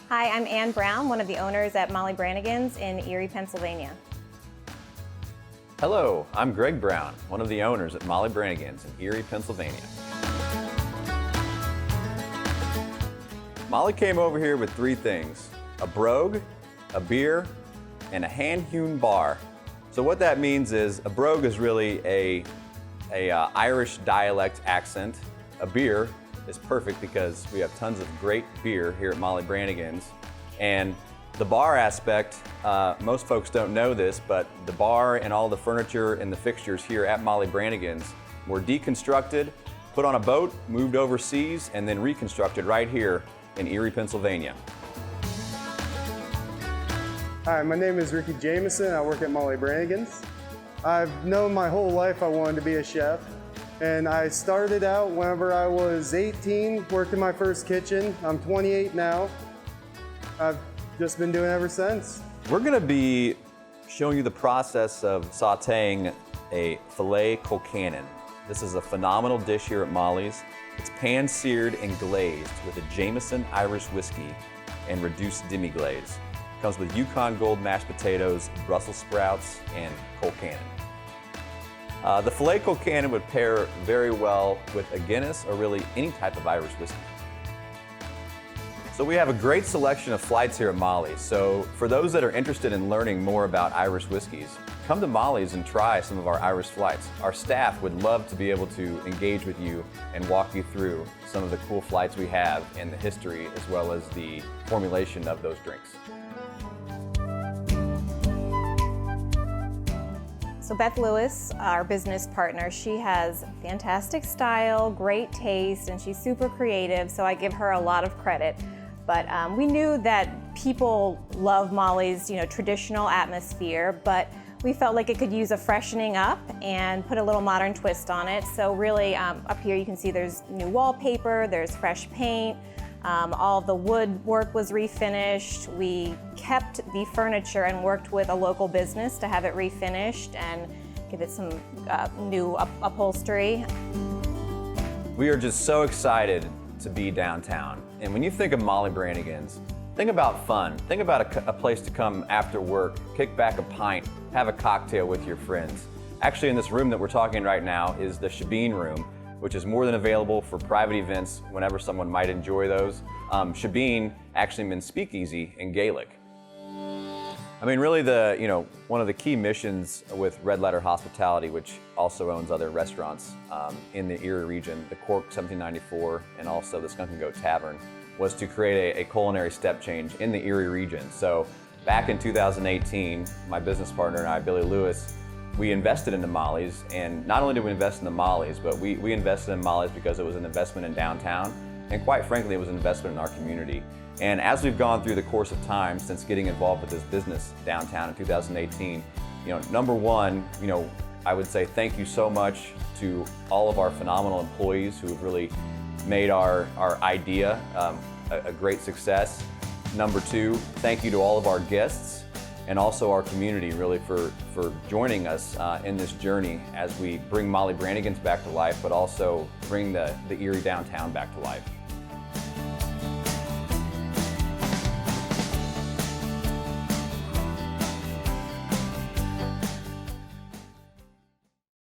Hi, I'm Ann Brown, one of the owners at Molly Brannigan's in Erie, Pennsylvania. Hello, I'm Greg Brown, one of the owners at Molly Brannigan's in Erie, Pennsylvania. Molly came over here with three things: a brogue, a beer, and a hand-hewn bar. So what that means is a brogue is really a Irish dialect accent. A beer is perfect because we have tons of great beer here at Molly Brannigan's. And the bar aspect, most folks don't know this, but the bar and all the furniture and the fixtures here at Molly Brannigan's were deconstructed, put on a boat, moved overseas, and then reconstructed right here in Erie, Pennsylvania. Hi, my name is Ricky Jameson. I work at Molly Brannigan's. I've known my whole life I wanted to be a chef. And I started out whenever I was 18, worked in my first kitchen. I'm 28 now. I've just been doing it ever since. We're gonna be showing you the process of sauteing a filet colcannon. This is a phenomenal dish here at Molly's. It's pan-seared and glazed with a Jameson Irish whiskey and reduced demi-glaze. Comes with Yukon Gold mashed potatoes, Brussels sprouts, and colcannon. The filet colcannon would pair very well with a Guinness or really any type of Irish whiskey. So we have a great selection of flights here at Molly's. So for those that are interested in learning more about Irish whiskeys, come to Molly's and try some of our Irish flights. Our staff would love to be able to engage with you and walk you through some of the cool flights we have and the history as well as the formulation of those drinks. So Beth Lewis, our business partner, she has fantastic style, great taste, and she's super creative, so I give her a lot of credit. But we knew that people love Molly's, traditional atmosphere, but we felt like it could use a freshening up and put a little modern twist on it. So really, up here you can see there's new wallpaper, there's fresh paint, all the wood work was refinished. We kept the furniture and worked with a local business to have it refinished and give it some new upholstery. We are just so excited to be downtown. And when you think of Molly Brannigan's, think about fun. Think about a place to come after work, kick back a pint, have a cocktail with your friends. Actually, in this room that we're talking right now is the Cuisine room, which is more than available for private events whenever someone might enjoy those. Cuisine actually means speakeasy in Gaelic. I mean, really one of the key missions with Red Letter Hospitality, which also owns other restaurants in the Erie region, the Cork 1794 and also the Skunk and Goat Tavern, was to create a culinary step change in the Erie region. So back in 2018, my business partner and I, Billy Lewis, we invested into Molly's, and not only did we invest in the Molly's, but we invested in Molly's because it was an investment in downtown, and quite frankly, it was an investment in our community. And as we've gone through the course of time since getting involved with this business downtown in 2018, number one, I would say thank you so much to all of our phenomenal employees who have really made our idea a great success. Number two, thank you to all of our guests and also our community really for joining us in this journey as we bring Molly Brannigan's back to life, but also bring the Erie downtown back to life.